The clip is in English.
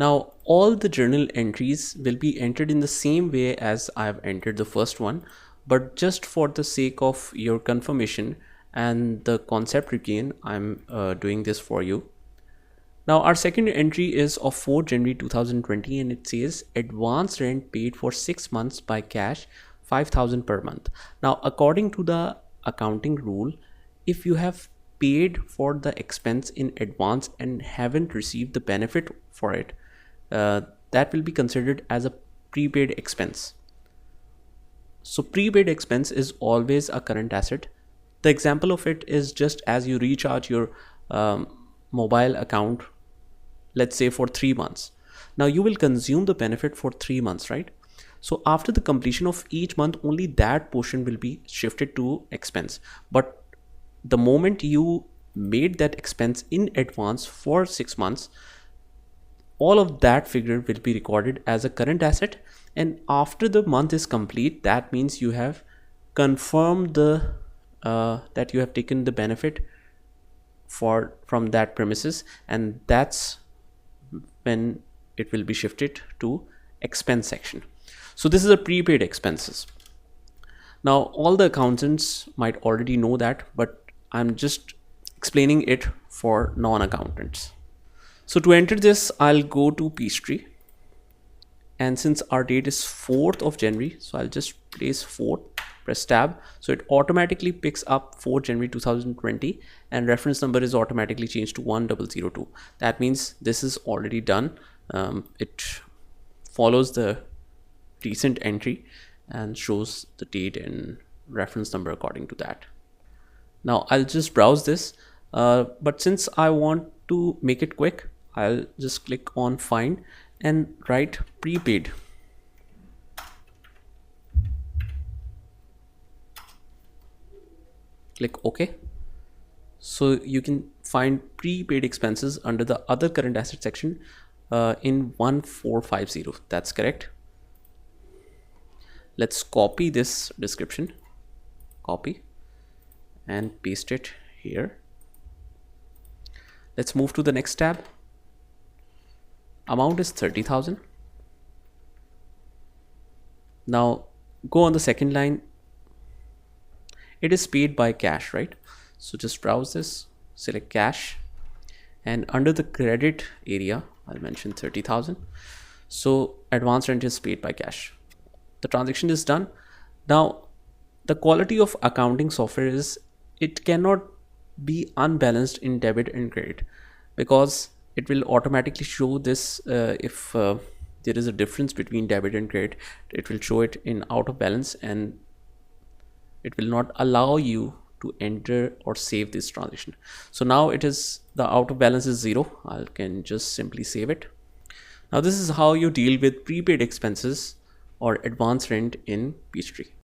Now all the journal entries will be entered in the same way as I've entered the first one, but just for the sake of your confirmation and the concept regain, I'm doing this for you. Now our second entry is of 4 January 2020 and it says advance rent paid for 6 months by cash 5,000 per month. Now according to the accounting rule, if you have paid for the expense in advance and haven't received the benefit for it, that will be considered as a prepaid expense. So prepaid expense is always a current asset. The example of it is just as you recharge your mobile account, let's say for 3 months. Now you will consume the benefit for 3 months, right? So after the completion of each month, only that portion will be shifted to expense. But the moment you made that expense in advance for 6 months, all of that figure will be recorded as a current asset. And after the month is complete, that means you have confirmed the that you have taken the benefit from that premises, and that's when it will be shifted to expense section. So this is a prepaid expenses. Now all the accountants might already know that, but I'm just explaining it for non-accountants. So to enter this, I'll go to Peachtree, and since our date is 4th of January, so I'll just place 4th, press tab, so it automatically picks up 4 January 2020 and reference number is automatically changed to 1002. That means this is already done. It follows the recent entry and shows the date and reference number according to that. Now I'll just browse this, but since I want to make it quick, I'll just click on find and write prepaid. Click OK. So you can find prepaid expenses under the other current asset section in 1450. That's correct. Let's copy this description, copy and paste it here. Let's move to the next tab. Amount is 30,000. Now go on the second line. It is paid by cash, right? So just browse this, select cash, and under the credit area, I'll mention 30,000. So advance rent is paid by cash. The transaction is done. Now the quality of accounting software is it cannot be unbalanced in debit and credit, because it will automatically show this if there is a difference between debit and credit. It will show it in out of balance and it will not allow you to enter or save this transaction. So now it is, the out of balance is 0. I can just simply save it. Now this is how you deal with prepaid expenses or advance rent in Peachtree.